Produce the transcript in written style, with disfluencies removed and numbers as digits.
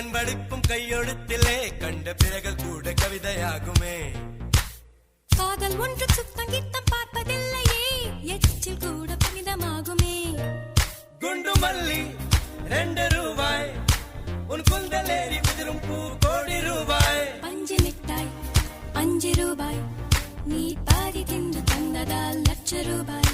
கண்ணன் வடிப்பும் கையெழுத்திலே கண்ட பிறகு கூட கவிதையாகுமே. காதல் ஒன்று சுத்தம் கித்தம் பார்ப்பதில்லையே, எச்சில் கூட புனிதமாகுமே. குண்டு மல்லி 2 ரூபாய், உன் குந்தலேறி உதிரும் பூ கோடி ரூபாய். 5 மிட்டாய் 5 ரூபாய், நீ பாதி தின்று தந்ததால் லட்ச ரூபாய்.